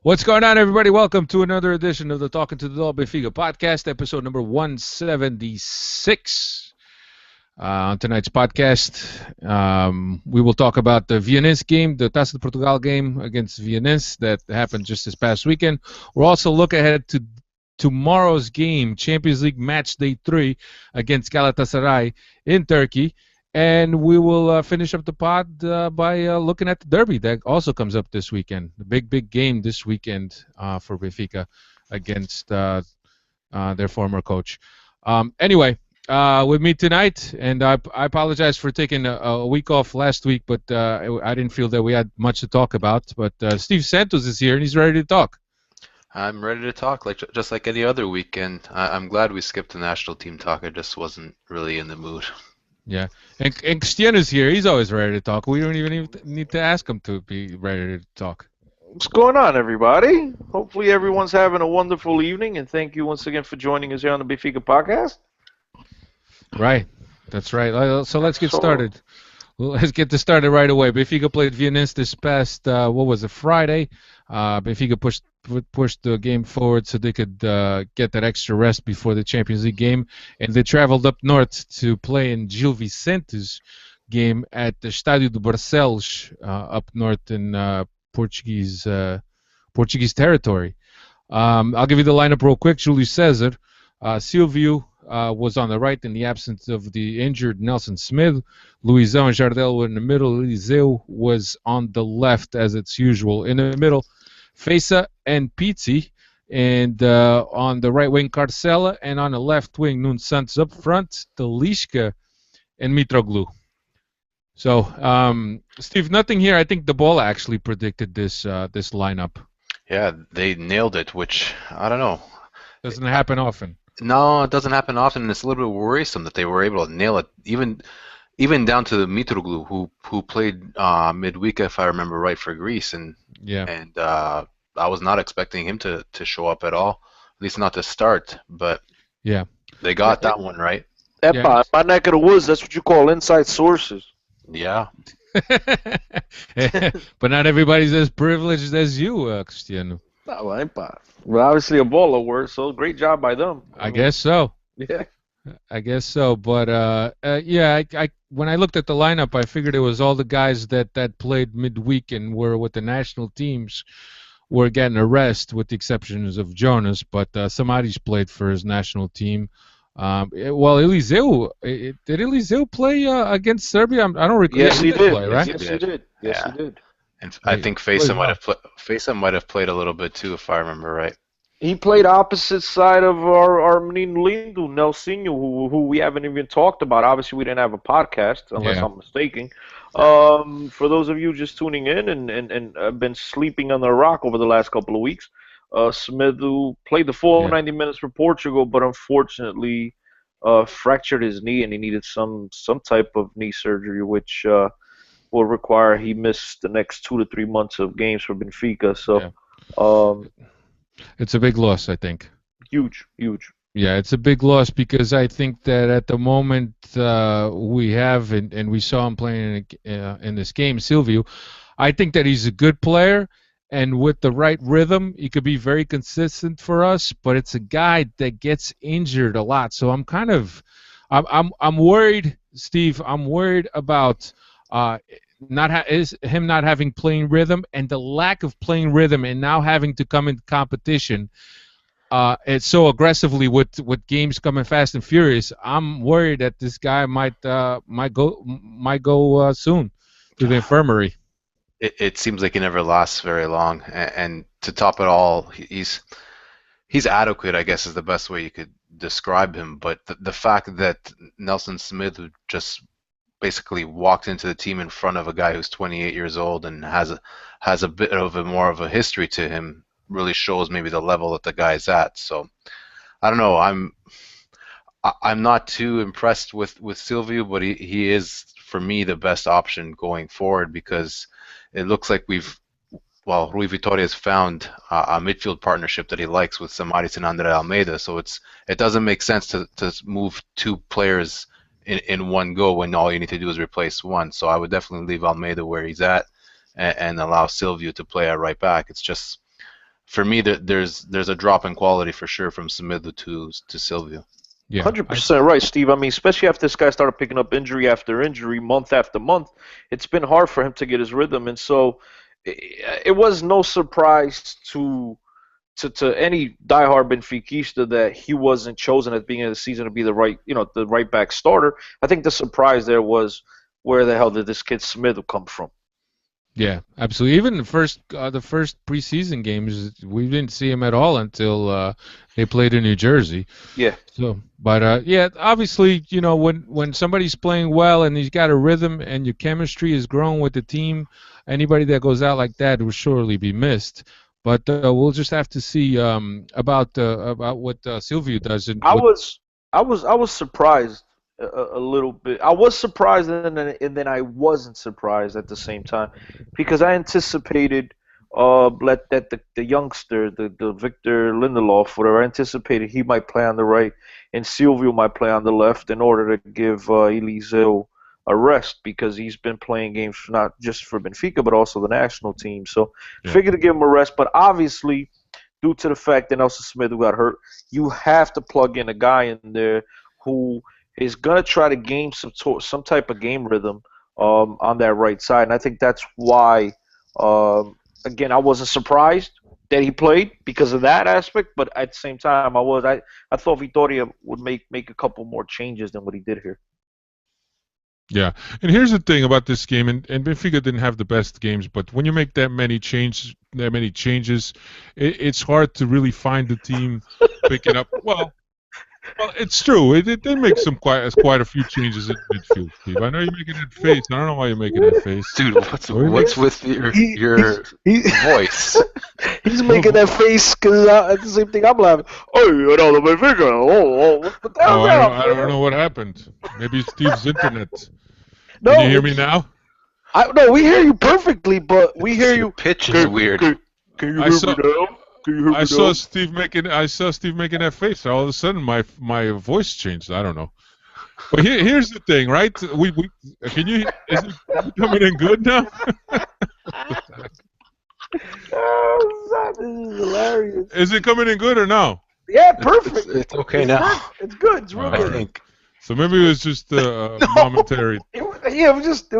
What's going on, everybody? Welcome to another edition of the Talking to the Dog Benfica podcast, episode number 176. On tonight's podcast, we will talk about the Vianense game, the Taça de Portugal game against Vianense that happened just this past weekend. We'll also look ahead to tomorrow's game, Champions League match day 3 against Galatasaray in Turkey. And we will finish up the pod by looking at the derby that also comes up this weekend. The big game this weekend for Benfica against their former coach. Anyway, with me tonight, and I apologize for taking a week off last week, but I didn't feel that we had much to talk about. But Steve Santos is here, and he's ready to talk. I'm ready to talk, just like any other weekend. I'm glad we skipped the national team talk. I just wasn't really in the mood. Yeah, and Cristiano's here. He's always ready to talk. We don't even need to ask him to be ready to talk. What's going on, everybody? Hopefully everyone's having a wonderful evening, and thank you once again for joining us here on the Benfica Podcast. Right, that's right. So let's get started. Let's get this started right away. Benfica played Vianense this past, Friday. Benfica pushed the game forward so they could get that extra rest before the Champions League game, and they traveled up north to play in Gil Vicente's game at the Estádio de Barcelos up north in Portuguese territory. I'll give you the lineup real quick. Júlio César, Silvio was on the right in the absence of the injured Nelson Smith. Luizão and Jardel were in the middle. Eliseu was on the left, as it's usual. In the middle, Feza and Pizzi. And on the right wing, Carcela. And on the left wing, Nuno Santos up front, Talisca and Mitroglou. So, Steve, nothing here. I think the ball actually predicted this lineup. Yeah, they nailed it, which, I don't know. Doesn't happen often. No, it doesn't happen often, and it's a little bit worrisome that they were able to nail it, even down to Mitroglou, who played midweek, if I remember right, for Greece, and I was not expecting him to show up at all, at least not to start, but yeah, they got that one right. Epa, my neck of the woods, that's what you call inside sources. Yeah. But not everybody's as privileged as you, Cristiano. No, epa. Well, obviously a baller word, so great job by them. I guess so. Yeah. I guess so, but I when I looked at the lineup, I figured it was all the guys that played midweek and were with the national teams were getting a rest, with the exceptions of Jonas. But Samaris played for his national team. Eliseu, did Eliseu play against Serbia? I don't recall. Yes, he did. Play, right? Yes, he did. Yes, he did. And I think Feza might have played a little bit too, if I remember right. He played opposite side of our menino lindo, Nelsinho, who we haven't even talked about. Obviously, we didn't have a podcast, unless I'm mistaken. For those of you just tuning in and been sleeping on the rock over the last couple of weeks, Smith, who played the full 90 minutes for Portugal, but unfortunately fractured his knee, and he needed some type of knee surgery, which will require he missed the next 2 to 3 months of games for Benfica. So. It's a big loss, I think. Huge. Yeah, it's a big loss because I think that at the moment we have, and we saw him playing in this game, Silvio, I think that he's a good player, and with the right rhythm, he could be very consistent for us, but it's a guy that gets injured a lot. So I'm I'm worried, Steve, I'm worried about him not having playing rhythm, and the lack of playing rhythm, and now having to come in competition it's so aggressively with games coming fast and furious. I'm worried that this guy might go soon to the infirmary. It seems like he never lasts very long, and to top it all, he's adequate, I guess, is the best way you could describe him. But the fact that Nelson Smith, who just basically walked into the team in front of a guy who's 28 years old and has a bit of more of a history to him, really shows maybe the level that the guy's at. So I don't know. I'm not too impressed with Silvio, but he is, for me, the best option going forward, because it looks like Rui Vitória has found a midfield partnership that he likes with Samaris and André Almeida. So it doesn't make sense to move two players in one go when all you need to do is replace one. So I would definitely leave Almeida where he's at and allow Silvio to play at right back. It's just for me, there's a drop in quality for sure from Semedo to Silvio. Yeah, 100% right, Steve. I mean, especially after this guy started picking up injury after injury, month after month, it's been hard for him to get his rhythm, and so it was no surprise to any diehard Benfiquista that he wasn't chosen at the beginning of the season to be the right back starter. I think the surprise there was, where the hell did this kid Smith come from? Yeah, absolutely. Even the first preseason games, we didn't see him at all until they played in New Jersey. Yeah. So, but yeah, obviously, when somebody's playing well and he's got a rhythm and your chemistry is growing with the team, anybody that goes out like that will surely be missed. But we'll just have to see about what Silvio does. I was surprised a little bit. I was surprised and then I wasn't surprised at the same time, because I anticipated that the youngster, the Victor Lindelof, whatever, I anticipated he might play on the right and Silvio might play on the left in order to give Eliseu a rest, because he's been playing games not just for Benfica but also the national team. So figured to give him a rest, but obviously, due to the fact that Nelson Smith got hurt, you have to plug in a guy in there who is going to try to gain some type of game rhythm on that right side. And I think that's why, again, I wasn't surprised that he played because of that aspect, but at the same time, I thought Vitória would make a couple more changes than what he did here. Yeah, and here's the thing about this game, and Benfica didn't have the best games, but when you make that many changes, it's hard to really find the team picking up. Well, it's true. It did make quite a few changes in midfield, Steve. I know you're making that face. I don't know why you're making that face, dude. What's with your voice? He's making that face because at the same thing I'm laughing. Oh, the Benfica. What the hell? I don't know what happened. Maybe Steve's internet. No, can you hear me now? No, we hear you perfectly, but we hear you. Pitch is weird. Can you hear me now? I saw Steve making that face. All of a sudden, my voice changed. I don't know. But here's the thing, right? We is it coming in good now? This is hilarious. Is it coming in good or no? Yeah, perfect. It's okay now. It's good. It's real good. I think. So maybe it was just momentary. It was just a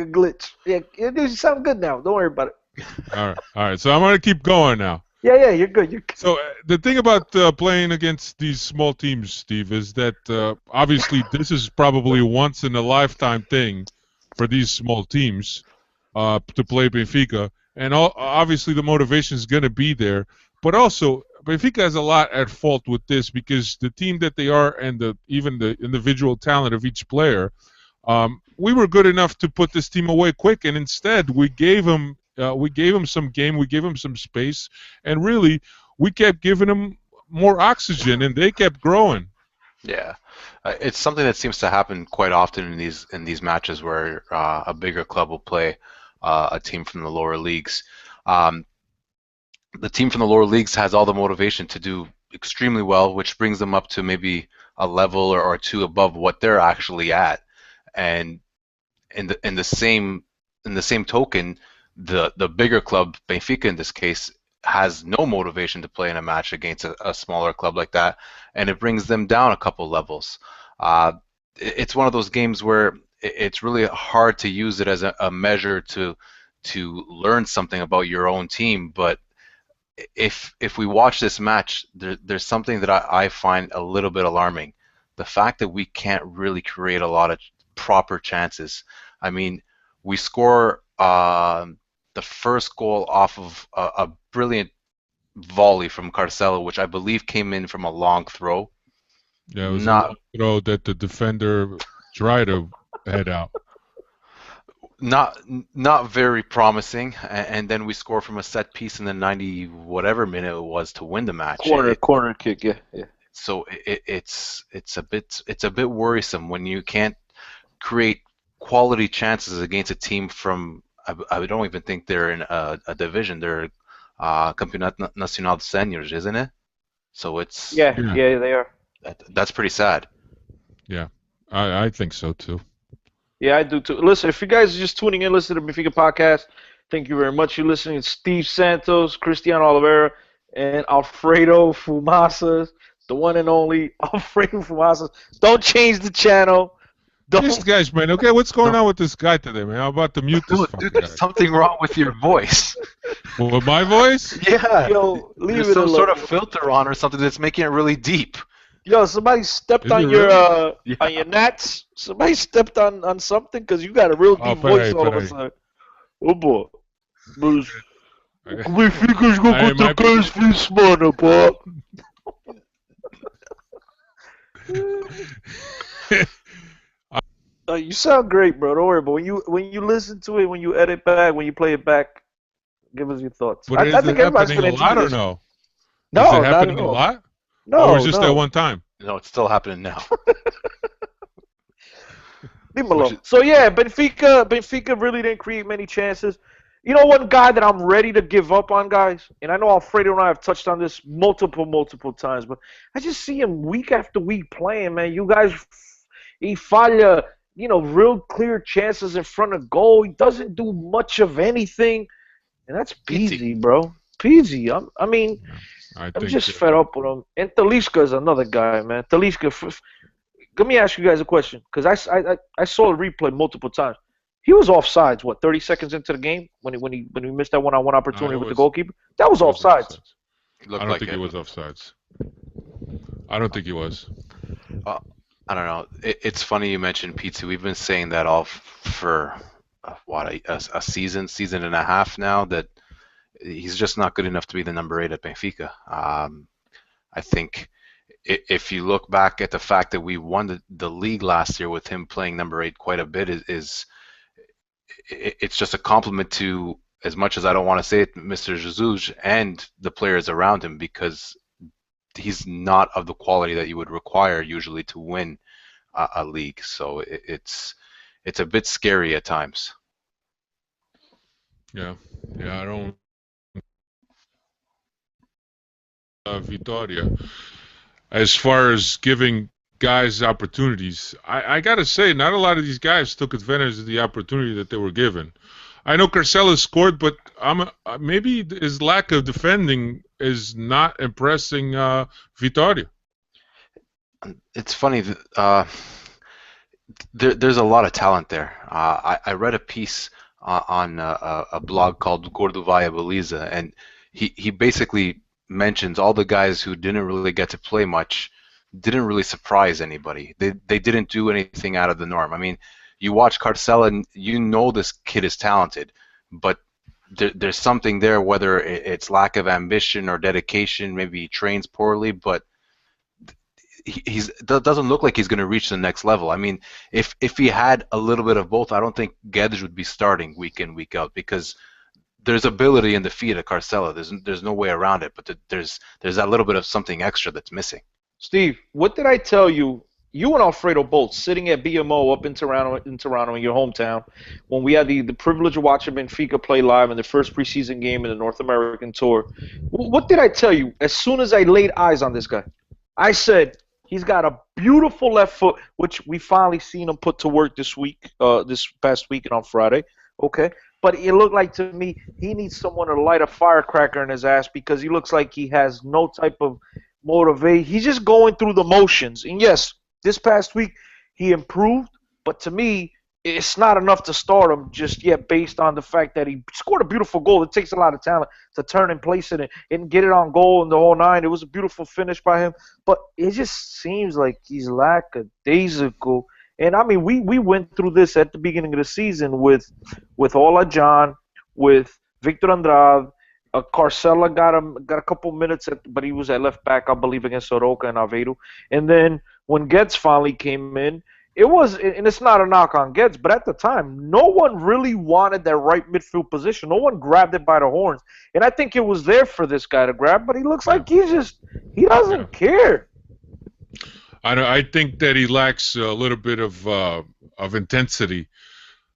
glitch. Yeah, it sounds good now. Don't worry about it. All right. So I'm gonna keep going now. Yeah, you're good. So the thing about playing against these small teams, Steve, is that obviously this is probably once in a lifetime thing for these small teams to play Benfica, and obviously the motivation is going to be there. But also Benfica has a lot at fault with this, because the team that they are and even the individual talent of each player, we were good enough to put this team away quick, and instead we gave them some game, we gave them some space, and really we kept giving them more oxygen, and they kept growing. Yeah, it's something that seems to happen quite often in these matches where a bigger club will play a team from the lower leagues. The team from the lower leagues has all the motivation to do extremely well, which brings them up to maybe a level or two above what they're actually at. And in the same token, the bigger club, Benfica in this case, has no motivation to play in a match against a smaller club like that, and it brings them down a couple levels. It's one of those games where it's really hard to use it as a measure to learn something about your own team. But if we watch this match, there's something that I find a little bit alarming. The fact that we can't really create a lot of proper chances. I mean, we score the first goal off of a brilliant volley from Carcelo, which I believe came in from a long throw. Yeah, it was a long throw that the defender tried to head out. Not very promising, and then we score from a set piece in the 90 whatever minute it was to win the match. Corner kick, yeah. So it's a bit worrisome when you can't create quality chances against a team from, I don't even think they're in a division. They're Campeonato Nacional de Seniors, isn't it? So it's yeah, they are. That's pretty sad. Yeah, I think so too. Yeah, I do too. Listen, if you guys are just tuning in, listen to the Benfica podcast, thank you very much. You're listening to Steve Santos, Cristiano Oliveira, and Alfredo Fumasas, the one and only Alfredo Fumasas. Don't change the channel. This guy's, man. Okay, what's going on with this guy today, man? I'm about to mute this fucking dude, there's guy. something wrong with your voice. With my voice? Yeah. Yo, leave There's it some alone. sort of filter on or something that's making it really deep. Yo, somebody stepped Is on it your really? on your gnats. Somebody stepped on something because you got a real deep voice all of a sudden. Oh boy. Mas como ficas com Aí, mas- esse fim de semana, pá? You sound great, bro. Don't worry. But when you listen to it, when you edit back, when you play it back, give us your thoughts. But is it happening a lot or no? No, is it not happening at a all. lot? No, or was it just no. at one time? No, it's still happening now. Leave him alone. So yeah, Benfica really didn't create many chances. You know, one guy that I'm ready to give up on, guys, and I know Alfredo and I have touched on this multiple times, but I just see him week after week playing, man. You guys, he falha, real clear chances in front of goal. He doesn't do much of anything, and that's Pizzi, bro. Pizzi. I'm just fed up with him. And Talisca is another guy, man. Talisca. Let me ask you guys a question, because I saw the replay multiple times. He was offsides, 30 seconds into the game when he missed that one-on-one opportunity with the goalkeeper? That was offsides. I don't think he was offsides. I don't think he was. I don't know. It's funny you mentioned Pizzi. We've been saying that all for a season and a half now, that he's just not good enough to be the number 8 at Benfica. I think if you look back at the fact that we won the league last year with him playing number 8 quite a bit, it's just a compliment to, as much as I don't want to say it, Mr. Jesus and the players around him, because he's not of the quality that you would require usually to win a league. So it's a bit scary at times. Yeah, I don't. Vitória. As far as giving guys opportunities, I gotta say, not a lot of these guys took advantage of the opportunity that they were given. I know Carcela scored, but maybe his lack of defending is not impressing Vitória. It's funny. There's a lot of talent there. I read a piece on a blog called Gordo Via Beliza, and he basically mentions all the guys who didn't really get to play much, didn't really surprise anybody. They didn't do anything out of the norm. I mean, you watch Carcela and you know this kid is talented, but there's something there, whether it's lack of ambition or dedication, maybe he trains poorly, but he doesn't look like he's going to reach the next level. I mean, if he had a little bit of both, I don't think Guedes would be starting week in, week out, because there's ability in the feet of Carcela. There's no way around it, but there's that little bit of something extra that's missing. Steve, what did I tell you? You and Alfredo both sitting at BMO up in Toronto, in your hometown, when we had the privilege of watching Benfica play live in the first preseason game in the North American tour. What did I tell you as soon as I laid eyes on this guy? I said, he's got a beautiful left foot, which we finally seen him put to work this past week and on Friday. Okay. But it looked like to me he needs someone to light a firecracker in his ass, because he looks like he has no type of motivation. He's just going through the motions. And yes, this past week he improved, but to me it's not enough to start him just yet, based on the fact that he scored a beautiful goal. It takes a lot of talent to turn and place it and get it on goal in the whole nine. It was a beautiful finish by him, but it just seems like he's lackadaisical. And I mean, we went through this at the beginning of the season with Ola John, with Victor Andrade. Carcela got a couple minutes, but he was at left back, I believe, against Soroka and Aveiro. And then when Guedes finally came in, and it's not a knock on Guedes, but at the time, no one really wanted that right midfield position. No one grabbed it by the horns. And I think it was there for this guy to grab, but he looks like he doesn't care. I think that he lacks a little bit of intensity.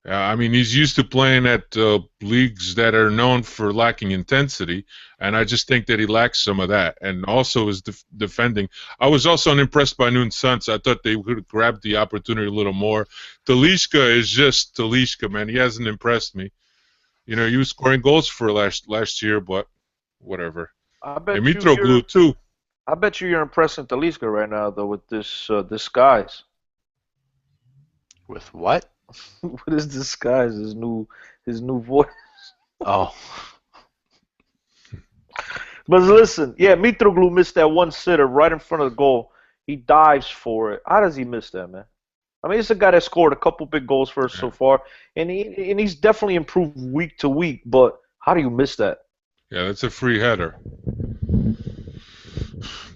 I mean, he's used to playing at leagues that are known for lacking intensity, and I just think that he lacks some of that. And also his defending. I was also unimpressed by Nunes Santos. I thought they would have grabbed the opportunity a little more. Talisca is just Talisca, man. He hasn't impressed me. You know, he was scoring goals for last year, but whatever. I bet And you Mitroglou too. I bet you're impressing Talisca right now though with this disguise. With what? With his disguise, his new voice. Oh, But listen, yeah, Mitroglou missed that one sitter right in front of the goal. He dives for it. How does he miss that, man? I mean, it's a guy that scored a couple big goals for us so far, and he's definitely improved week to week. But how do you miss that? Yeah, that's a free header.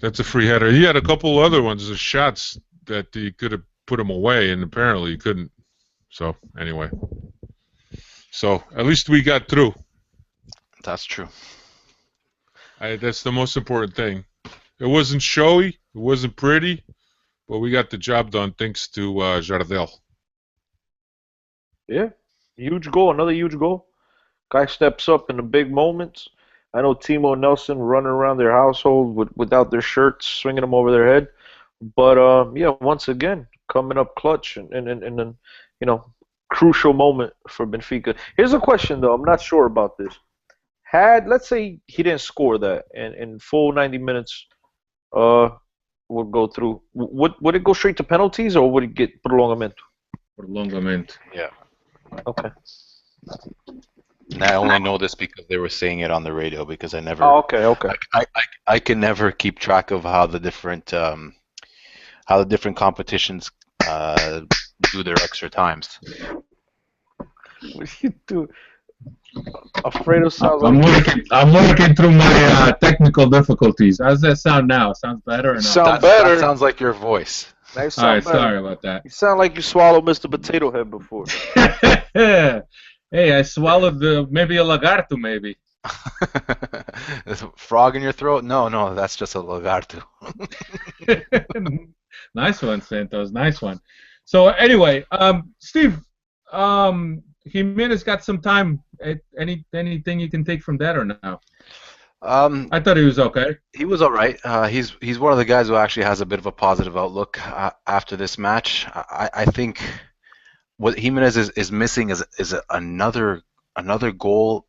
That's a free header. He had a couple other ones, the shots that he could have put him away, and apparently he couldn't. So anyway, so at least we got through. that's true. That's the most important thing. It wasn't showy, it wasn't pretty, but we got the job done thanks to Jardel. Yeah, huge goal, another huge goal. Guy steps up in the big moments. I know Timo and Nelson running around their household without their shirts, swinging them over their head. But yeah, once again, coming up clutch and crucial moment for Benfica. Here's a question though. I'm not sure about this. Let's say he didn't score that and in full 90 minutes would go through. Would it go straight to penalties or would it get prolongamento? Prolongamento. Yeah. Okay. And I only know this because they were saying it on the radio because I never. Oh, okay. I can never keep track of how the different competitions do their extra times. What do you do? Alfredo sounds I'm working through my technical difficulties. How does that sound now? Sounds better or not? Sound better. That sounds like your voice. All right, sorry about that. You sound like you swallowed Mr. Potato Head before. Hey, I swallowed maybe a lagarto, maybe. There's a frog in your throat? No, that's just a lagarto. Nice one, Santos. Nice one. So anyway, Steve, Jimenez got some time. Anything you can take from that or no? I thought he was okay. He was all right. He's one of the guys who actually has a bit of a positive outlook after this match. I think what Jimenez is missing is another goal,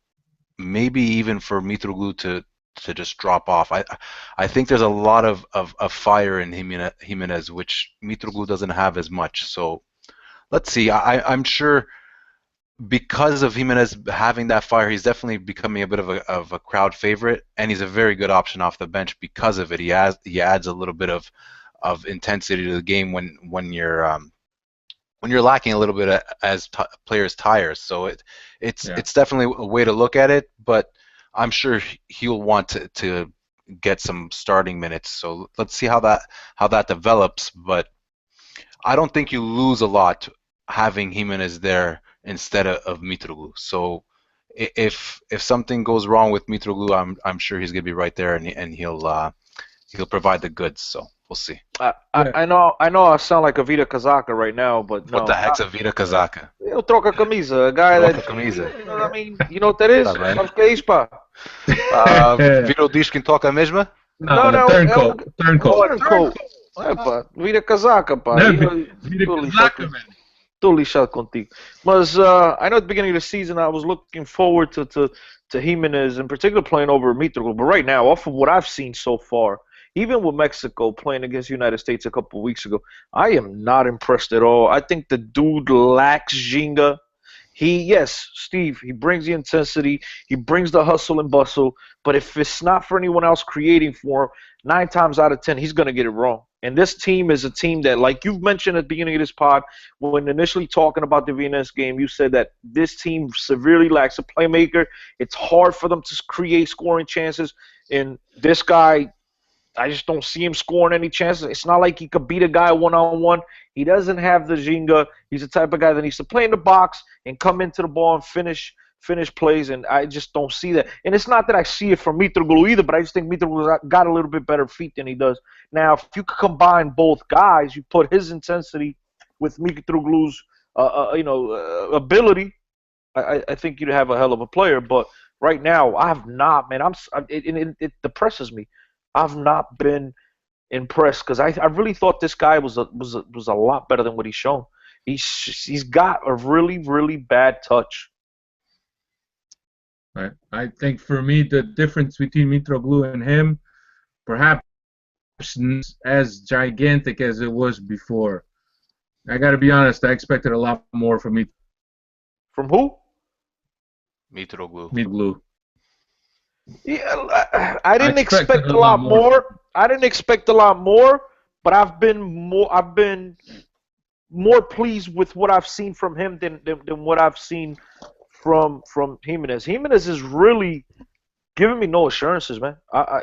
maybe even for Mitroglou to just drop off. I think there's a lot of fire in Jimenez, which Mitroglou doesn't have as much. So let's see. I'm sure because of Jimenez having that fire, he's definitely becoming a bit of a crowd favorite, and he's a very good option off the bench because of it. He adds a little bit of intensity to the game when you're lacking a little bit as players tire. So it's definitely a way to look at it, but I'm sure he'll want to get some starting minutes. So let's see how that develops. But I don't think you lose a lot having Jimenez there instead of Mitroglou. So if something goes wrong with Mitroglou, I'm sure he's gonna be right there and he'll provide the goods. So we'll see. I know I sound like a Vida Casaca right now, but no. What the heck's a Vida Casaca? Troca camisa, a guy Troca that camisa. You know what I mean? You know what that is? Tá bem. Sabe o que é isso, pá? Virou diz quem toca a mesma? Não, Turncoat. Turncoat. É, pá, Vida Casaca, pá. Vida Casaca, man. Tô lixado contigo. Mas I know at the beginning of the season I was looking forward to Jimenez in particular playing over Mitroglou, but right now, off of what I've seen so far, even with Mexico playing against the United States a couple of weeks ago, I am not impressed at all. I think the dude lacks Ginga. Steve, he brings the intensity, he brings the hustle and bustle, but if it's not for anyone else creating for him, 9 times out of 10, he's going to get it wrong. And this team is a team that, like you've mentioned at the beginning of this pod, when initially talking about the Vianense game, you said that this team severely lacks a playmaker. It's hard for them to create scoring chances. And this guy, I just don't see him scoring any chances. It's not like he could beat a guy one-on-one. He doesn't have the Ginga. He's the type of guy that needs to play in the box and come into the ball and finish plays, and I just don't see that. And it's not that I see it from Mitroglou either, but I just think Mitroglou's got a little bit better feet than he does. Now, if you could combine both guys, you put his intensity with Mitroglou's ability, I think you'd have a hell of a player. But right now, I have not, man. It depresses me. I've not been impressed because I really thought this guy was a lot better than what he's shown. He's got a really, really bad touch. Right. I think for me the difference between Mitroglou and him, perhaps not as gigantic as it was before. I got to be honest. I expected a lot more from From who? Mitroglou. Mitroglou. Yeah, I didn't expected expect a a lot lot more. more. I didn't expect a lot more, but I've been more pleased with what I've seen from him than what I've seen from Jimenez. Jimenez is really giving me no assurances, man.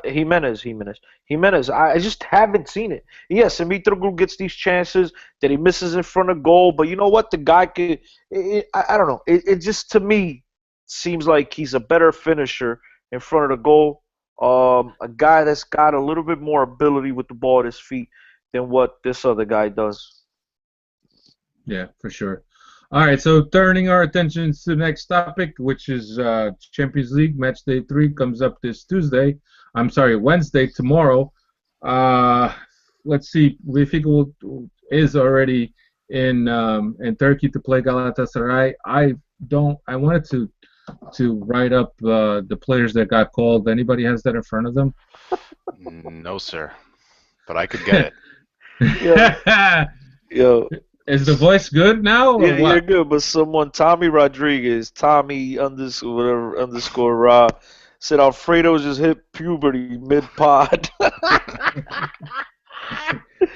Jimenez. I just haven't seen it. Yes, Mitroglou gets these chances that he misses in front of goal, but you know what? The guy could. I don't know. It just to me seems like he's a better finisher in front of the goal. A guy that's got a little bit more ability with the ball at his feet than what this other guy does. Yeah, for sure. All right, so turning our attention to the next topic, which is Champions League match day 3 comes up this Tuesday. I'm sorry, Wednesday tomorrow. Uh, let's see, Benfica is already in Turkey to play Galatasaray. I wanted to write up the players that got called. Anybody has that in front of them? No, sir. But I could get it. Yo, Is the voice good now or yeah, you're what? good. But someone, Tommy Rodriguez, Tommy underscore whatever underscore Ra, said Alfredo just hit puberty mid pod. That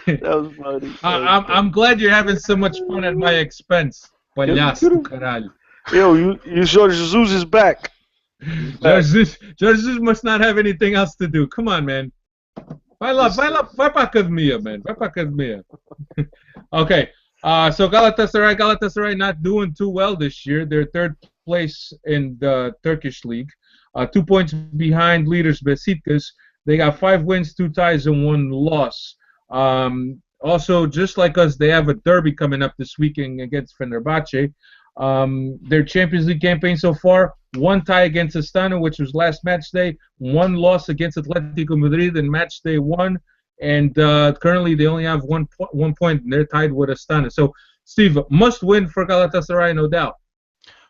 was funny. I'm glad you're having so much fun at my expense. Palhaço do caralho. Yo, you sure Jesus is back? Jorge Jesus must not have anything else to do. Come on, man. Vai pra academia, man. Vai pra academia. Okay. So Galatasaray not doing too well this year. They're third place in the Turkish league. 2 points behind leaders Besiktas. They got 5 wins, 2 ties, and 1 loss. Also, just like us, they have a derby coming up this weekend against Fenerbahce. Their Champions League campaign so far, 1 tie against Astana, which was last match day, 1 loss against Atletico Madrid in match day 1, and currently they only have 1 point, and they're tied with Astana. So, Steve, must win for Galatasaray, no doubt.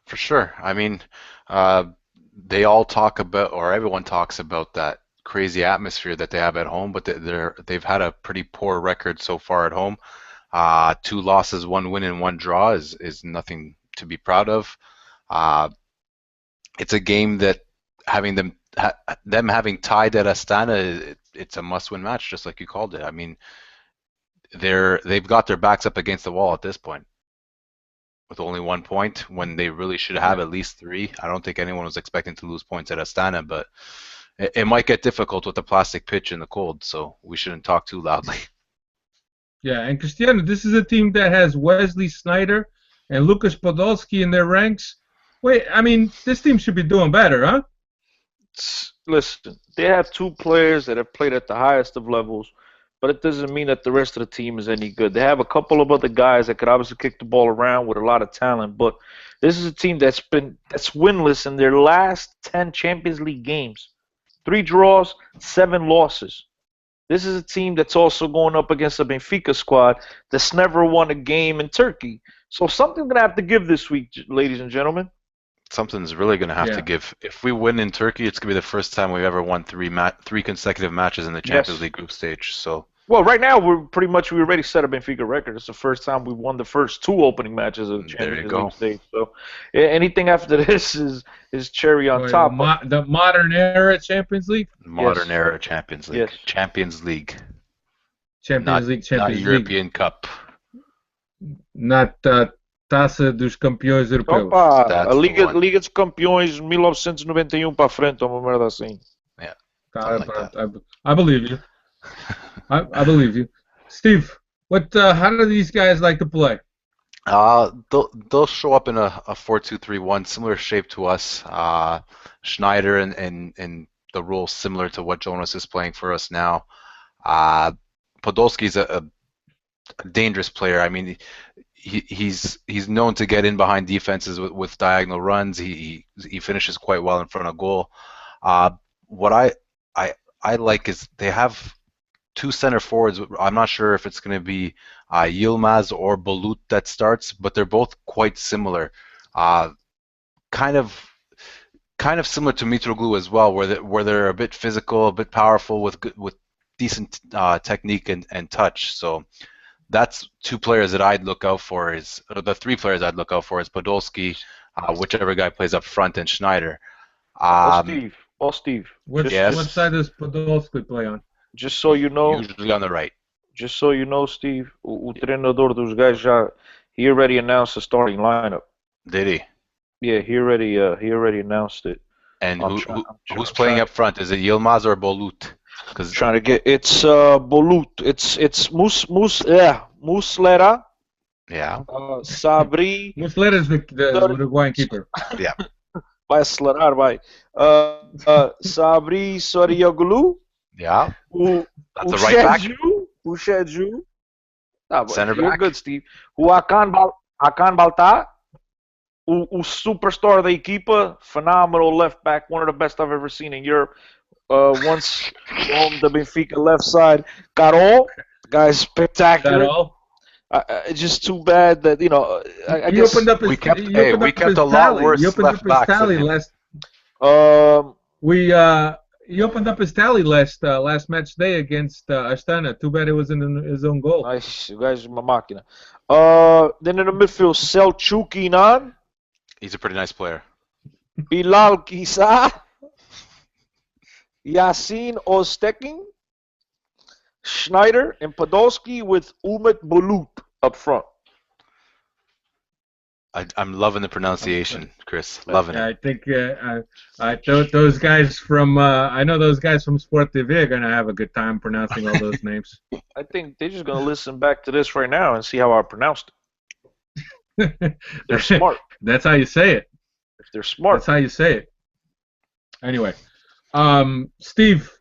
For sure. I mean, they all talk about, or everyone talks about that crazy atmosphere that they have at home, but they've had a pretty poor record so far at home. 2 losses, 1 win, and 1 draw is nothing to be proud of. It's a game that them having tied at Astana, it's a must-win match, just like you called it. I mean, they've got their backs up against the wall at this point, with only 1 point when they really should have at least 3. I don't think anyone was expecting to lose points at Astana, but it might get difficult with the plastic pitch in the cold, so we shouldn't talk too loudly. Yeah, and Cristiano, this is a team that has Wesley Sneijder and Lucas Podolski in their ranks. Wait, I mean, this team should be doing better, huh? Listen, they have 2 players that have played at the highest of levels, but it doesn't mean that the rest of the team is any good. They have a couple of other guys that could obviously kick the ball around with a lot of talent, but this is a team that's winless in their last 10 Champions League games. 3 draws, 7 losses. This is a team that's also going up against a Benfica squad that's never won a game in Turkey. So something's going to have to give this week, ladies and gentlemen. Something's really going to have to give. If we win in Turkey, it's going to be the first time we've ever won 3 consecutive matches in the Champions League group stage. So, well, right now we already set a Benfica record. It's the first time we've won the first 2 opening matches of the Champions League stage. So anything after this is cherry on top. The modern era Champions League. Modern era Champions League. Yes. Champions League. Champions League. Not European Cup. Not Taça dos Campeões Europeus. Opa, a Liga dos Campeões 1991 para frente, uma merda assim. Yeah. I believe you. I believe you. Steve, how do these guys like to play? They'll show up in a 4-2-3-1, similar shape to us. Schneider and the role similar to what Jonas is playing for us now. Podolski's a dangerous player. I mean, he's known to get in behind defenses with diagonal runs. He finishes quite well in front of goal. What I like is they have 2 center forwards. I'm not sure if it's going to be Yilmaz or Bulut that starts, but they're both quite similar. Kind of kind of similar to Mitroglou as well, where they're a bit physical, a bit powerful with decent technique and touch. So that's two players that I'd look out for the three players I'd look out for is Podolski, whichever guy plays up front, and Schneider. Steve. What side does Podolski play on? Just so you know. Usually on the right. Just so you know, Steve, o treinador dos gajos he already announced the starting lineup. Did he? Yeah, he already announced it. And who's playing up front? Is it Yilmaz or Bolut? Because trying to get Bolut. It's Muslera. Yeah. Sabri. Muslera is the Uruguayan keeper. Yeah. Vai acelerar, vai. Sabri Sorioglu. Yeah. That's a right back. Ushedju. Center you're back. Good, Steve. Hakan Balta. O superstar da equipa, phenomenal left back, one of the best I've ever seen in Europe. Once on the Benfica left side, Carol, guy's spectacular. Carol. It's just too bad that I guess we kept a lot worse left back. He opened up his tally last match day against Astana. Too bad it was in his own goal. Nice, you guys are uma máquina. Then in the midfield, Selçuk Inan. He's a pretty nice player. Bilal Kisa. Yasin Ostekin. Schneider and Podolski with Umut Bulut up front. I'm loving the pronunciation, Chris. Loving it. I think those guys from I know those guys from Sport TV are gonna have a good time pronouncing all those names. I think they're just gonna listen back to this right now and see how I pronounced it. They're smart. That's how you say it. If they're smart, that's how you say it. Anyway, Steve,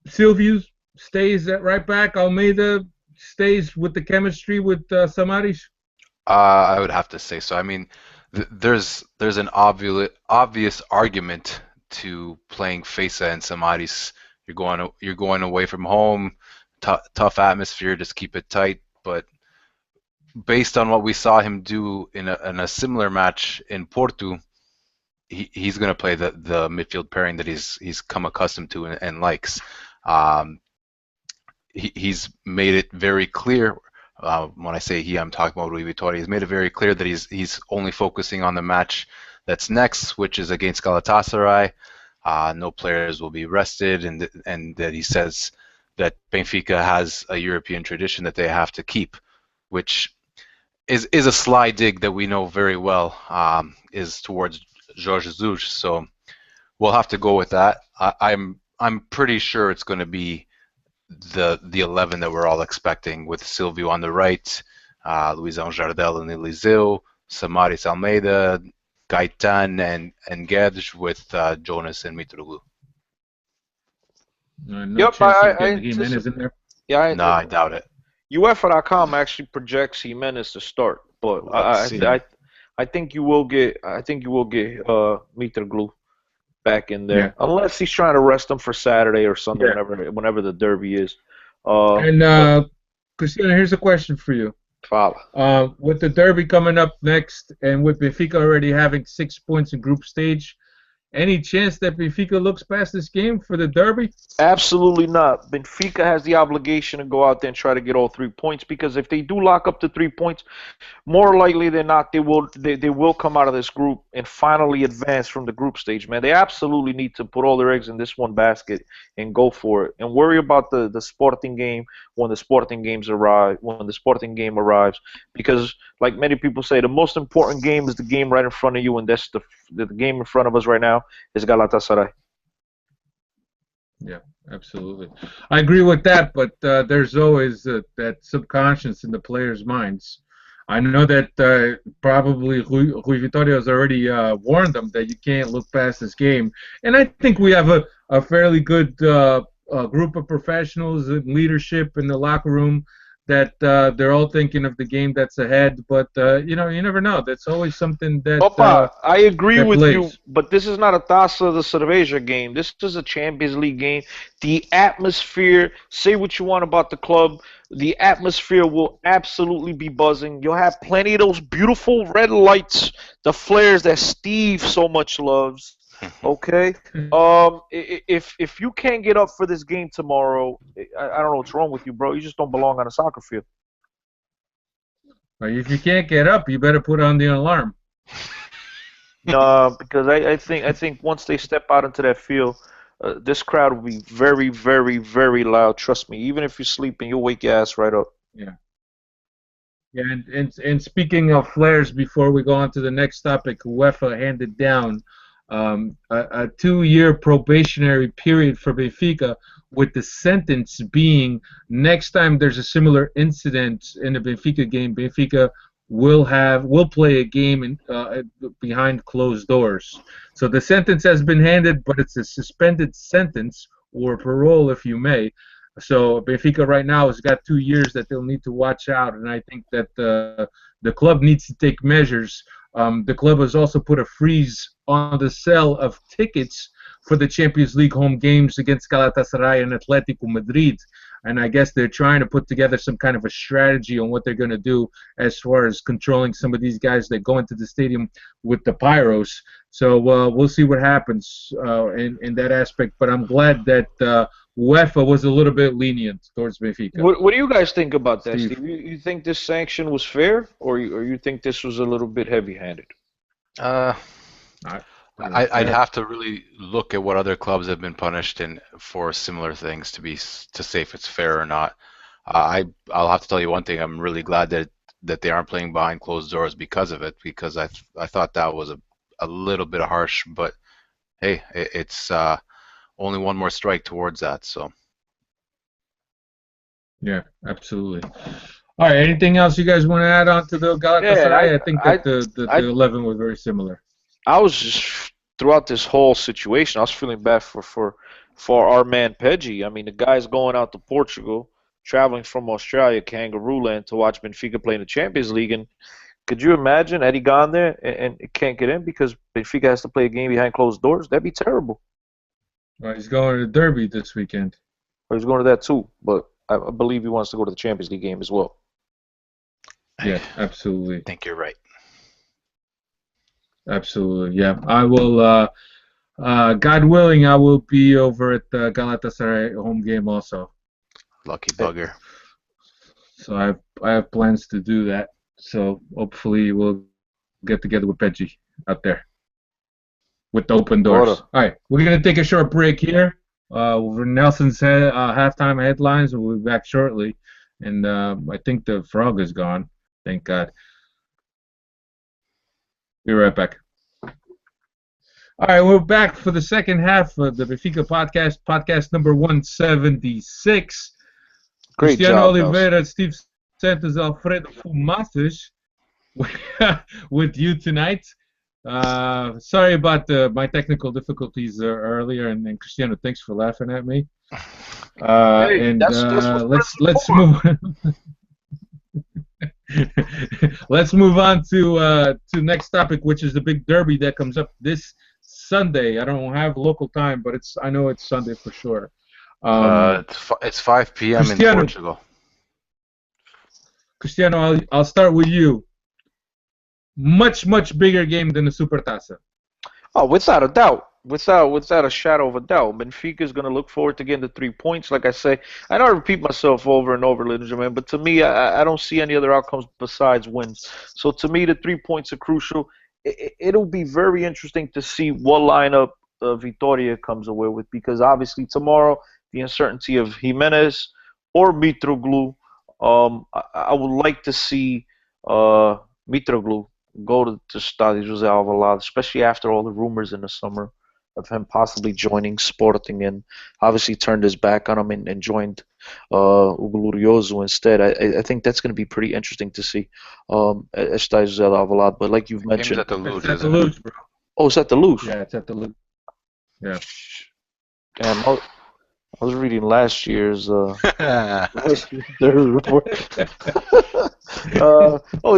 Silvius stays at right back. Almeida stays with the chemistry with Samaris. I would have to say so. I mean, there's an obvious argument to playing Fesa and Samaris. You're going away from home, tough atmosphere, just keep it tight. But based on what we saw him do in a similar match in Porto, he's going to play the midfield pairing that he's come accustomed to and likes. He's made it very clear. When I say he, I'm talking about Rui Vitória. He's made it very clear that he's only focusing on the match that's next, which is against Galatasaray. No players will be rested, and that he says that Benfica has a European tradition that they have to keep, which is a sly dig that we know very well is towards Jorge Jesus. So we'll have to go with that. I'm pretty sure it's going to be the 11 that we're all expecting, with Silvio on the right, Luizão Jardel and Eliseu, Samaris Almeida, Gaetan and Guedes with Jonas and Mitroglou. Yep, Jimenez in there. Yeah, no, I doubt it. UEFA.com actually projects Jimenez to start, but I think you will get Mitroglou back in there, unless he's trying to rest him for Saturday or Sunday, whenever the derby is. Christina, here's a question for you. Fala. With the derby coming up next, and with Benfica already having 6 points in group stage, any chance that Benfica looks past this game for the derby? Absolutely not. Benfica has the obligation to go out there and try to get all 3 points, because if they do lock up the 3 points, more likely than not, they will come out of this group and finally advance from the group stage, man. They absolutely need to put all their eggs in this one basket and go for it, and worry about the Sporting game when the Sporting game arrives, because like many people say, the most important game is the game right in front of you, and that's the game in front of us right now is Galatasaray. Yeah, absolutely. I agree with that, but there's always that subconscious in the players' minds. I know that probably Rui Vitória has already warned them that you can't look past this game. And I think we have a fairly good group of professionals and leadership in the locker room that they're all thinking of the game that's ahead. But you never know. That's always something that Opa, I agree that with you, plays. but this is not a Taça de Cerveja game. This is a Champions League game. The atmosphere, say what you want about the club, the atmosphere will absolutely be buzzing. You'll have plenty of those beautiful red lights, the flares that Steve so much loves. Okay? If you can't get up for this game tomorrow, I don't know what's wrong with you, bro. You just don't belong on a soccer field. If you can't get up, you better put on the alarm. No, because I think once they step out into that field, this crowd will be very, very, very loud. Trust me. Even if you're sleeping, you'll wake your ass right up. Yeah. Yeah, and speaking of flares, before we go on to the next topic, UEFA handed down a 2-year probationary period for Benfica, with the sentence being next time there's a similar incident in a Benfica game, Benfica will play a game behind closed doors. So the sentence has been handed, but it's a suspended sentence, or parole, if you may. So Benfica right now has got 2 years that they'll need to watch out, and I think that the club needs to take measures. The club has also put a freeze on the sale of tickets for the Champions League home games against Galatasaray and Atletico Madrid, and I guess they're trying to put together some kind of a strategy on what they're going to do as far as controlling some of these guys that go into the stadium with the pyros. So we'll see what happens in that aspect, but I'm glad that UEFA was a little bit lenient towards Benfica. What do you guys think about that, Steve? Steve? You think this sanction was fair, or you think this was a little bit heavy-handed? I'd have to really look at what other clubs have been punished for similar things to say if it's fair or not. I'll have to tell you one thing. I'm really glad that they aren't playing behind closed doors because of it, because I thought that was a little bit harsh. But hey, it's only one more strike towards that. So. Yeah, absolutely. All right. Anything else you guys want to add on to the Galatasaray? Yeah, I think that the 11 was very similar. I was just throughout this whole situation, I was feeling bad for our man Pedji. I mean, the guy's going out to Portugal, traveling from Australia, Kangaroo Land, to watch Benfica play in the Champions League. And could you imagine Eddie gone there and can't get in because Benfica has to play a game behind closed doors? That'd be terrible. Well, he's going to the Derby this weekend. Or he's going to that too, but I believe he wants to go to the Champions League game as well. Yeah, absolutely. I think you're right. Absolutely, yeah. I will, God willing, I will be over at the Galatasaray home game also. Lucky bugger. So I have plans to do that. So hopefully we'll get together with Pedji out there with the open doors. All right, we're going to take a short break here. For Nelson's halftime headlines, we'll be back shortly. And I think the frog is gone. Thank God. Be right back. All right, we're back for the second half of the Benfica podcast number 176. Great Cristiano job, Oliveira, Nelson. Steve Santos, Alfredo Fumaças with you tonight. Sorry about my technical difficulties earlier, and Cristiano, thanks for laughing at me. Let's move. Let's move on to next topic, which is the big derby that comes up this Sunday. I don't have local time, but I know it's Sunday for sure. It's 5 p.m. in Portugal. Cristiano, I'll start with you. Much bigger game than the Supertaça. Oh, without a doubt. Without a shadow of a doubt. Benfica is going to look forward to getting the 3 points. Like I say, I know I repeat myself over and over, ladies and gentlemen, but to me, I don't see any other outcomes besides wins. So to me, the 3 points are crucial. It'll be very interesting to see what lineup Vitória comes away with, because obviously tomorrow, the uncertainty of Jimenez or Mitroglou, I would like to see Mitroglou go to Estádio José Alvalade, especially after all the rumors in the summer of him possibly joining Sporting, and obviously turned his back on him and joined Hugo Glorioso instead. I think that's going to be pretty interesting to see Estádio José Alvalade. But like you've mentioned, It's at the Luz, it's at the Luz, bro. Oh, it's at the Luz. Yeah, it's at the Luz. Yeah. Damn, I was reading last year's report. Is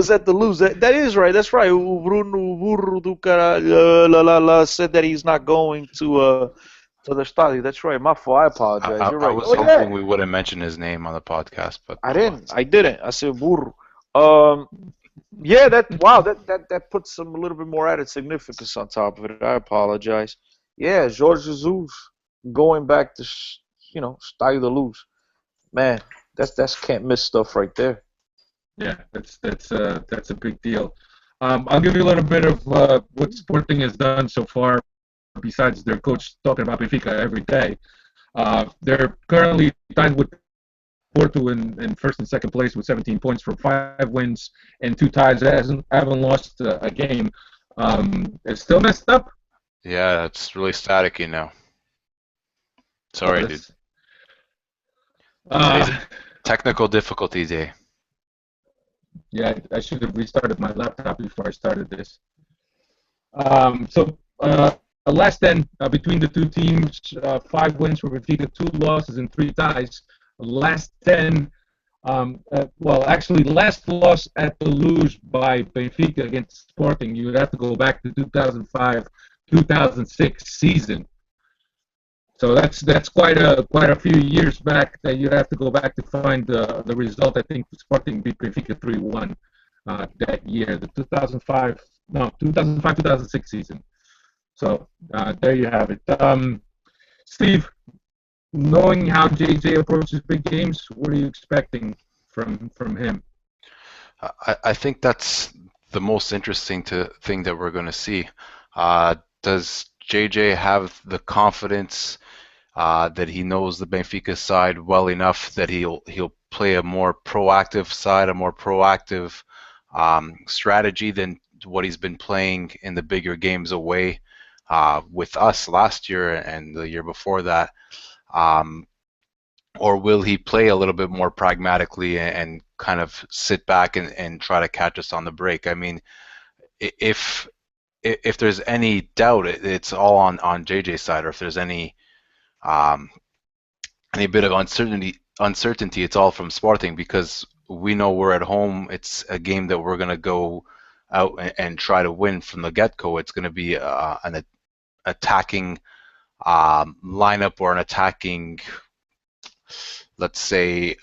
that the lose? That is right. That's right. O Bruno Burro do Caralho said that he's not going to the study. That's right. My fault. I apologize. You're I right. was Oh hoping yeah. we wouldn't mention his name on the podcast, but I oh well. didn't. I didn't. I said Burro. Um, yeah. That puts some a little bit more added significance on top of it. I apologize. Yeah, Jorge Jesus going back to Stadio da Luz. Man, that's can't miss stuff right there. Yeah, that's a big deal. I'll give you a little bit of what Sporting has done so far. Besides their coach talking about Benfica every day, they're currently tied with Porto in first and second place with 17 points from 5 wins and 2 ties. They haven't lost a game. It's still messed up. Yeah, it's really staticky now. Sorry, dude. Today's a technical difficulty day. Yeah, I should have restarted my laptop before I started this. Last 10 between the two teams, 5 wins for Benfica, 2 losses and 3 ties. Last 10, actually, last loss at the Luz by Benfica against Sporting, you would have to go back to 2005-2006 season. So that's quite a few years back that you'd have to go back to find the result. I think Sporting beat Benfica 3-1 that year, the 2005-2006 season. So there you have it. Steve, knowing how JJ approaches big games, what are you expecting from him? I think that's the most interesting thing that we're going to see. Does JJ have the confidence that he knows the Benfica side well enough that he'll play a more proactive side, a more proactive strategy than what he's been playing in the bigger games away with us last year and the year before that? Or will he play a little bit more pragmatically and kind of sit back and try to catch us on the break? I mean, if there's any doubt, it's all on JJ's side, or if there's any bit of uncertainty, it's all from Sporting, because we know we're at home. It's a game that we're going to go out and try to win from the get-go. It's going to be an attacking lineup, or an attacking, let's say,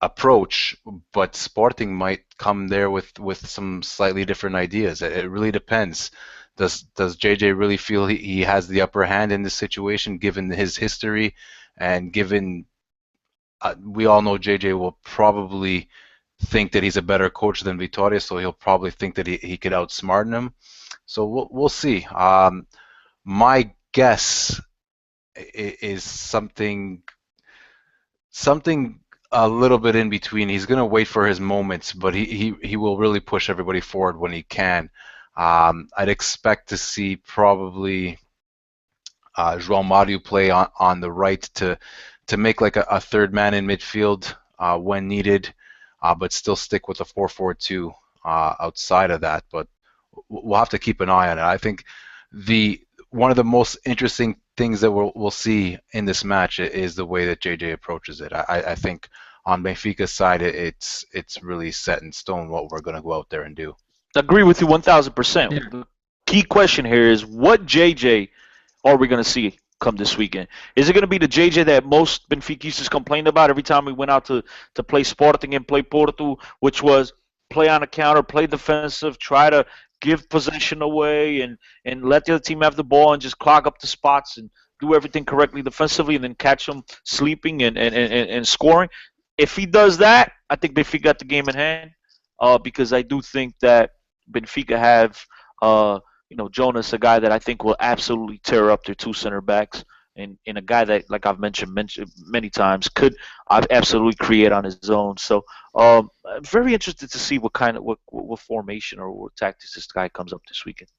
approach, but Sporting might come there with some slightly different ideas. It really depends. Does JJ really feel he has the upper hand in this situation, given his history, and given we all know JJ will probably think that he's a better coach than Vitória, so he'll probably think that he could outsmart him. So we'll see. My guess is something a little bit in between. He's going to wait for his moments, but he will really push everybody forward when he can. I'd expect to see probably João Mario play on the right to make like a third man in midfield when needed, but still stick with a 4-4-2 outside of that. But we'll have to keep an eye on it. I think one of the most interesting things that we'll see in this match is the way that JJ approaches it. I think on Benfica's side, it's really set in stone what we're going to go out there and do. I agree with you 1,000%. Yeah. The key question here is, what JJ are we going to see come this weekend? Is it going to be the JJ that most Benfiquistas complained about every time we went out to play Sporting and play Porto, which was play on a counter, play defensive, try to give possession away and let the other team have the ball and just clog up the spots and do everything correctly defensively and then catch them sleeping and scoring? If he does that, I think Benfica got the game in hand, because I do think that Benfica have Jonas, a guy that I think will absolutely tear up their 2 center backs, and a guy that, like I've mentioned many times, could absolutely create on his own. So I'm very interested to see what formation or what tactics this guy comes up this weekend.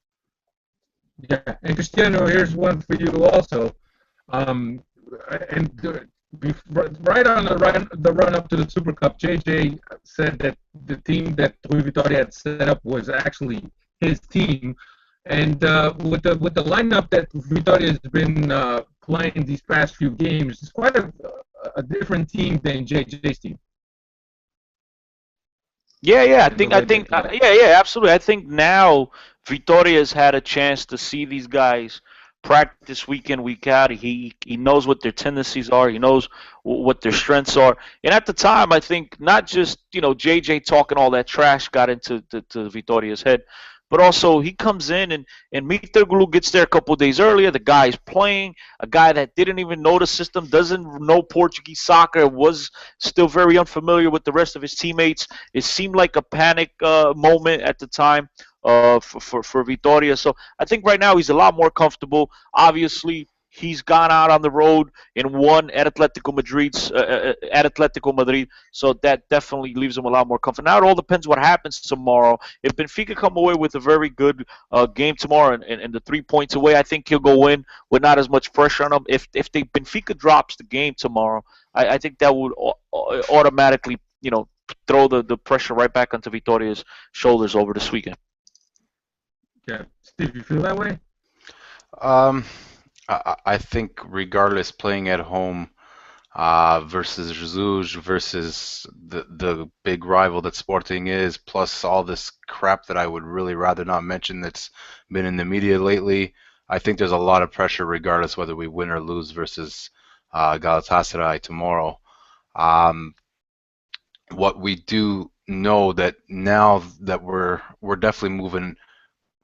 Yeah, and Cristiano, here's one for you also. Right on the run up to the Super Cup, JJ said that the team that Rui Vitória had set up was actually his team, And with the lineup that Vitória has been playing these past few games, it's quite a different team than JJ's team. Yeah, yeah, absolutely. I think now Vitoria's had a chance to see these guys practice week in, week out. He knows what their tendencies are. He knows what their strengths are. And at the time, I think not just JJ talking all that trash got into to Vitoria's head, but also he comes in and Mitroglou gets there a couple of days earlier. The guy's playing, a guy that didn't even know the system, doesn't know Portuguese soccer, was still very unfamiliar with the rest of his teammates. It seemed like a panic moment at the time for Vitoria. So I think right now he's a lot more comfortable. Obviously, he's gone out on the road and won at Atletico Madrid. So that definitely leaves him a lot more comfort. Now it all depends what happens tomorrow. If Benfica come away with a very good game tomorrow and the 3 points away, I think he'll go in with not as much pressure on him. If Benfica drops the game tomorrow, I think that would automatically throw the pressure right back onto Vitoria's shoulders over this weekend. Yeah, Steve, you feel that way? I think regardless, playing at home versus Jesus versus the big rival that Sporting is, plus all this crap that I would really rather not mention that's been in the media lately, I think there's a lot of pressure regardless whether we win or lose versus Galatasaray tomorrow. What we do know that now that we're definitely moving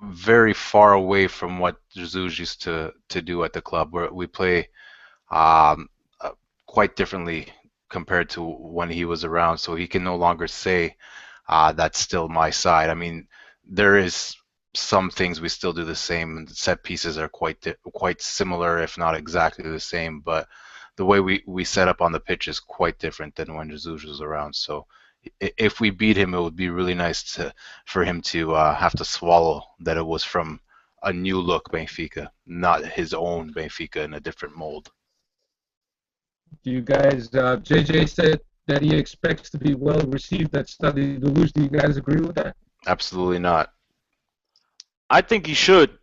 very far away from what Jesus used to do at the club, where we play quite differently compared to when he was around. So he can no longer say that's still my side. I mean, there is some things we still do the same. Set pieces are quite similar, if not exactly the same. But the way we set up on the pitch is quite different than when Jesus was around. So if we beat him, it would be really nice for him to have to swallow that it was from a new look Benfica, not his own Benfica in a different mold. Do you guys, JJ said that he expects to be well received at Stade de Luz. Do you guys agree with that? Absolutely not. I think he should,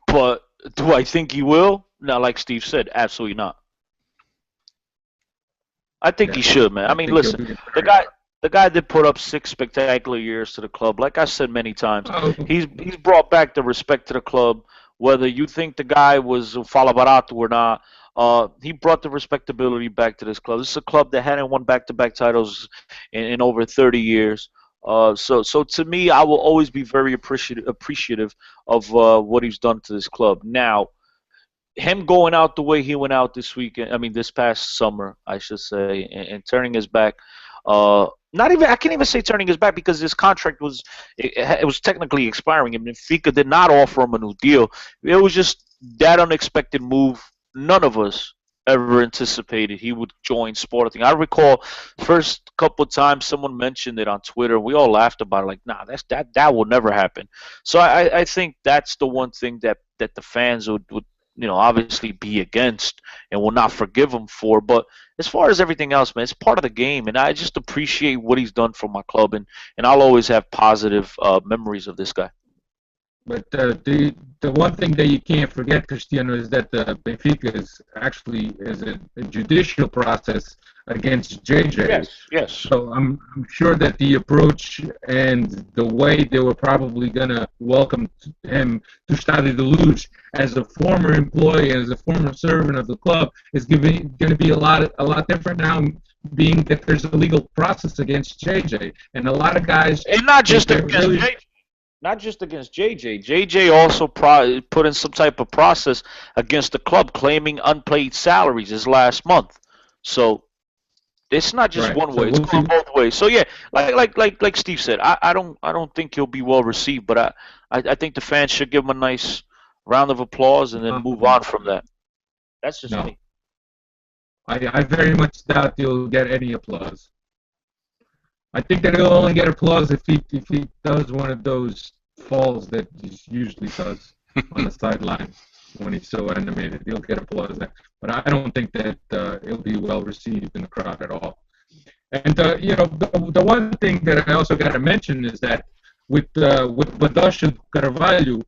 but do I think he will? No, like Steve said, absolutely not. I think he should, man. I mean, listen, the guy did put up 6 spectacular years to the club. Like I said many times, he's brought back the respect to the club. Whether you think the guy was Falabarato or not, he brought the respectability back to this club. This is a club that hadn't won back-to-back titles in over 30 years. So to me, I will always be very appreciative of what he's done to this club. Now, him going out the way he went out this past summer, I should say, and turning his back. I can't even say turning his back because his contract was technically expiring. I mean, Benfica did not offer him a new deal. It was just that unexpected move. None of us ever anticipated he would join Sporting. I recall first couple times someone mentioned it on Twitter. We all laughed about it, like, nah, that will never happen. So I think that's the one thing that the fans would obviously be against and will not forgive him for. But as far as everything else, man, it's part of the game, and I just appreciate what he's done for my club, and I'll always have positive memories of this guy. But the one thing that you can't forget, Cristiano, is that the Benfica is a judicial process against JJ. Yes. So I'm sure that the approach and the way they were probably gonna welcome him to Stade de Luz as a former employee, as a former servant of the club, is going to be a lot different now, being that there's a legal process against JJ, and a lot of guys. And not just against JJ. Not just against JJ. JJ also put in some type of process against the club, claiming unpaid salaries his last month. So it's not just one way; it's going both ways. So yeah, like Steve said, I don't think he'll be well received, but I think the fans should give him a nice round of applause and then move on from that. That's just me. I very much doubt he'll get any applause. I think that he'll only get applause if he does one of those falls that he usually does on the sideline when he's so animated. He'll get applause there. But I don't think that he'll be well received in the crowd at all. And the one thing that I also got to mention is that with Badosh and Carvalho,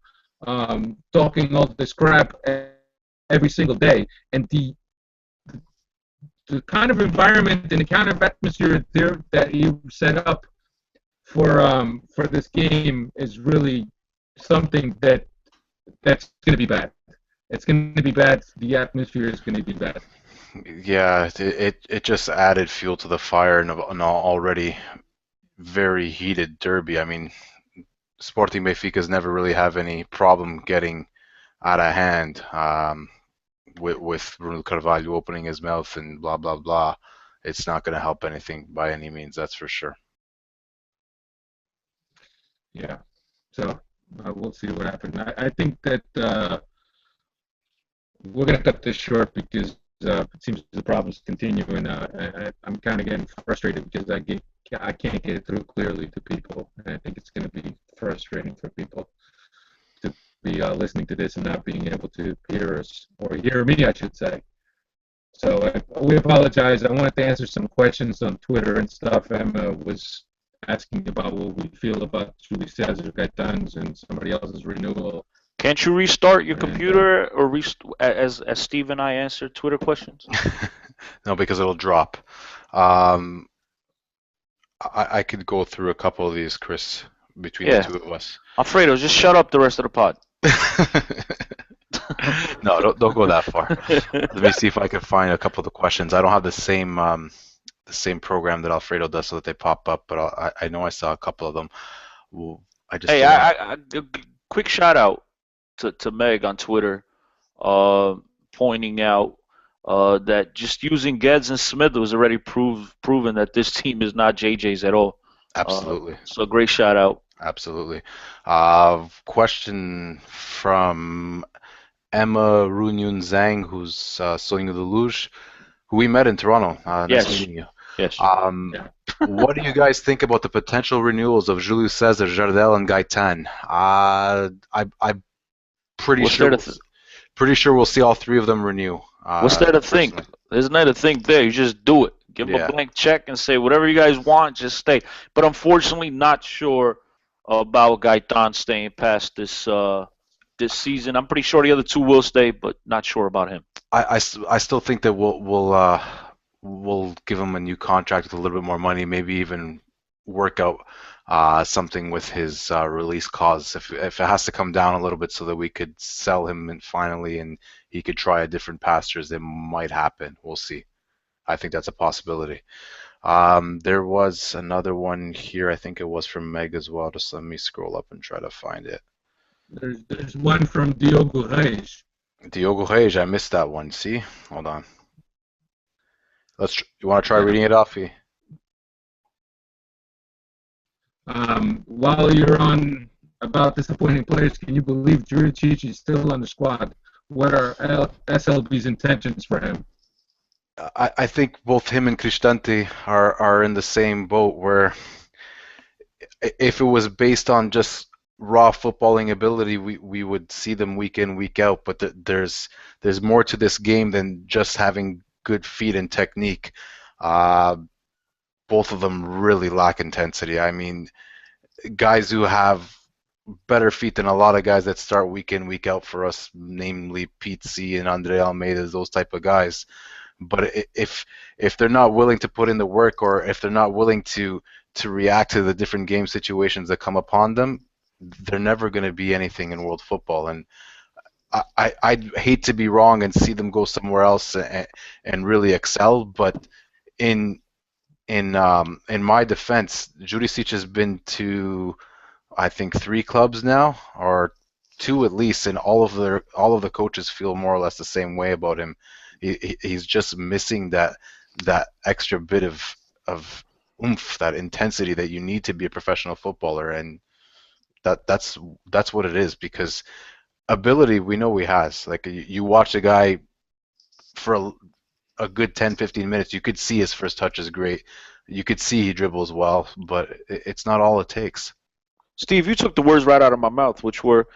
talking all this crap every single day, and the kind of environment and the kind of atmosphere there that you set up for this game is really something that's going to be bad. It's going to be bad. The atmosphere is going to be bad. Yeah, it just added fuel to the fire in an already very heated derby. I mean, Sporting Benfica's never really have any problem getting out of hand with Bruno Carvalho opening his mouth and blah blah blah. It's not going to help anything by any means, that's for sure. Yeah. So we'll see what happens. I think that we're going to cut this short because it seems the problems continue, and I'm kind of getting frustrated because I can't get it through clearly to people, and I think it's going to be frustrating for people to be listening to this and not being able to hear us, or hear me, I should say. So we apologize. I wanted to answer some questions on Twitter and stuff. Emma was asking about what we feel about Julie Cesar Gaetan's and somebody else's renewal. Can't you restart your computer or as Steve and I answer Twitter questions? No, because it'll drop. I could go through a couple of these, Chris, between the two of us. Alfredo, just shut up the rest of the pod. No, don't go that far. Let me see if I can find a couple of the questions. I don't have the same program that Alfredo does so that they pop up, but I know I saw a couple of them. Quick shout out to Meg on Twitter, pointing out that just using Geddes and Smith was already proven that this team is not JJ's at all. Absolutely. So great shout out. Absolutely. Question from Emma Runyun Zhang, who's Sonho de Luz, who we met in Toronto. Nice meeting you. Yes. What do you guys think about the potential renewals of Julio Cesar, Jardel, and Gaetan? I'm pretty sure we'll see all three of them renew. What's there to think? There's not a thing there. You just do it. Give them a blank check and say whatever you guys want, just stay. But unfortunately, not sure about Gaetan staying past this season. I'm pretty sure the other two will stay, but not sure about him. I still think that we'll give him a new contract with a little bit more money, maybe even work out something with his release clause. If it has to come down a little bit so that we could sell him and he could try a different pastures, it might happen. We'll see. I think that's a possibility. There was another one here. I think it was from Meg as well. Just let me scroll up and try to find it. There's one from Diogo Reis. Diogo Reis, I missed that one. See? Hold on. You want to try reading it off? While you're on about disappointing players, can you believe Juricic is still on the squad? What are SLB's intentions for him? I think both him and Cristante are in the same boat, where if it was based on just raw footballing ability, we would see them week in, week out. But there's more to this game than just having good feet and technique. Both of them really lack intensity. I mean, guys who have better feet than a lot of guys that start week in, week out for us, namely Pizzi and Andre Almeida, those type of guys. But if they're not willing to put in the work, or if they're not willing to react to the different game situations that come upon them, they're never going to be anything in world football. And I'd hate to be wrong and see them go somewhere else and really excel. But in my defense, Juricic has been to, I think, 3 clubs now, or 2 at least, and all of the coaches feel more or less the same way about him. He's just missing that extra bit of oomph, that intensity that you need to be a professional footballer, and that's what it is. Because ability, we know he has. Like, you watch a guy for a good 10-15 minutes, you could see his first touch is great. You could see he dribbles well, but it's not all it takes. Steve, you took the words right out of my mouth, which were,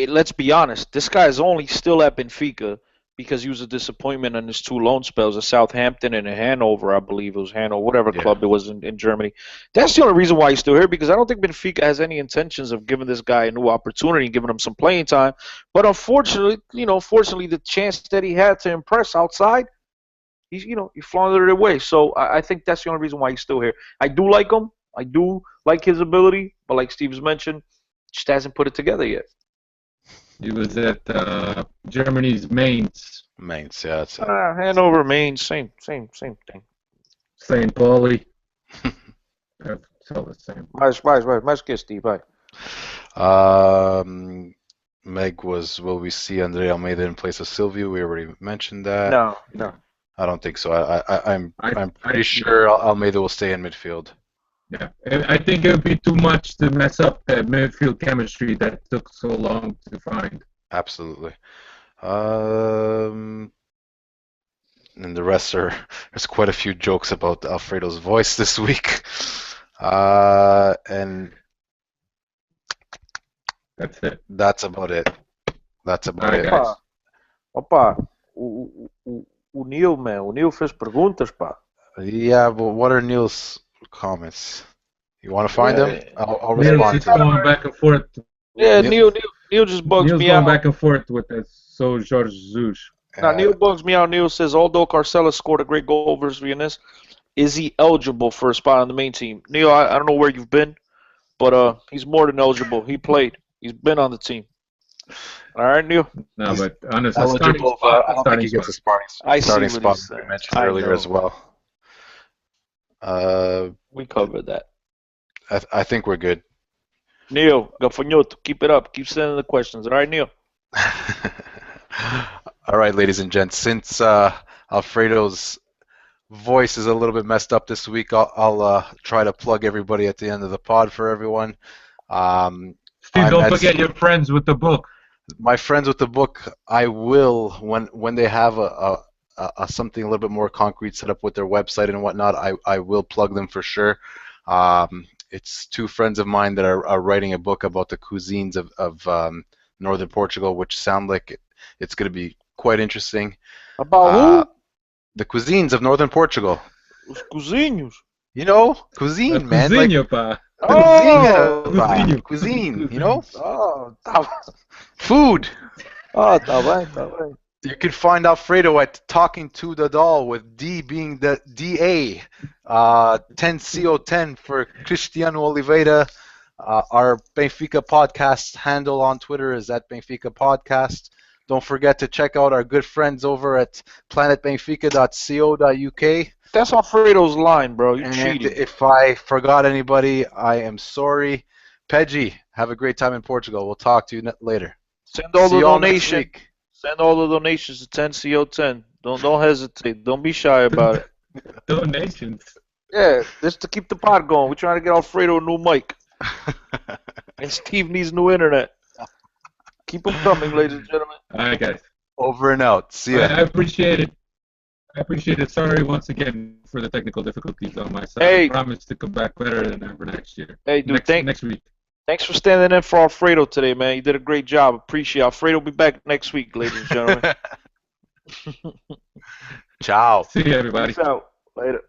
let's be honest, this guy is only still at Benfica because he was a disappointment on his 2 loan spells at Southampton and in Hanover, I believe it was Hanover, whatever club it was in Germany. That's the only reason why he's still here, because I don't think Benfica has any intentions of giving this guy a new opportunity and giving him some playing time. But unfortunately, fortunately, the chance that he had to impress outside, he floundered it away. So I think that's the only reason why he's still here. I do like him. I do like his ability, but like Steve's mentioned, just hasn't put it together yet. He was at Germany's Mainz. Mainz, yeah. That's Hanover, Mainz, same thing. St. Pauli. It's all the same. Mais que Steve, vai. Meg will we see Andre Almeida in place of Silvio? We already mentioned that. No. I don't think so. I'm pretty sure Almeida will stay in midfield. Yeah, I think it would be too much to mess up that midfield chemistry that took so long to find. Absolutely. And the rest there's quite a few jokes about Alfredo's voice this week. And that's it. That's about it. Guys. Opa, o Neil, man. O Neil fez perguntas, pá. Yeah, but what are Neil's comments? You want to find them? I'll respond Neil's to them. going back and forth. Yeah, Neil just bugs Neil's me going out. back and forth with that. So Jorge Jesus. Now, Neil bugs me out. Neil says, although Carcela scored a great goal versus Vianense, is he eligible for a spot on the main team? Neil, I don't know where you've been, but he's more than eligible. He played. He's been on the team. All right, Neil? No, but honestly, Eligible, but I don't think he gets a starting spot we mentioned earlier as well. We covered that. I think we're good. Neil, Gafanhoto, keep it up. Keep sending the questions. All right, Neil? All right, ladies and gents. Since Alfredo's voice is a little bit messed up this week, I'll try to plug everybody at the end of the pod for everyone. Steve, don't forget your friends with the book. My friends with the book, I will, when they have a something a little bit more concrete set up with their website and whatnot, I will plug them for sure. It's 2 friends of mine that are writing a book about the cuisines of northern Portugal, which sound like it's going to be quite interesting. About who? The cuisines of northern Portugal. Os cozinhos. You know, cuisine, man. Cozinha, pá. Cuisine, you know? Oh, tá. Food. Oh, tá bem. You can find Alfredo at Talking to the Doll, with D being the DA. 10CO10 for Cristiano Oliveira. Our Benfica podcast handle on Twitter is at Benfica Podcast. Don't forget to check out our good friends over at planetbenfica.co.uk. That's Alfredo's line, bro. You And cheated. if I forgot anybody, I am sorry. Peggy, have a great time in Portugal. We'll talk to you later. Send all See the you all next donations. week. Send all the donations to 10CO10. Don't hesitate. Don't be shy about it. Donations. Yeah, just to keep the pod going. We're trying to get Alfredo a new mic. And Steve needs new internet. Keep them coming, ladies and gentlemen. All right, guys. Over and out. See ya. I appreciate it. Sorry once again for the technical difficulties on my side. Hey. I promise to come back better than ever next year. Hey, dude, next week. Thanks for standing in for Alfredo today, man. You did a great job. Appreciate it. Alfredo will be back next week, ladies and gentlemen. Ciao. See you, everybody. Peace out. Later.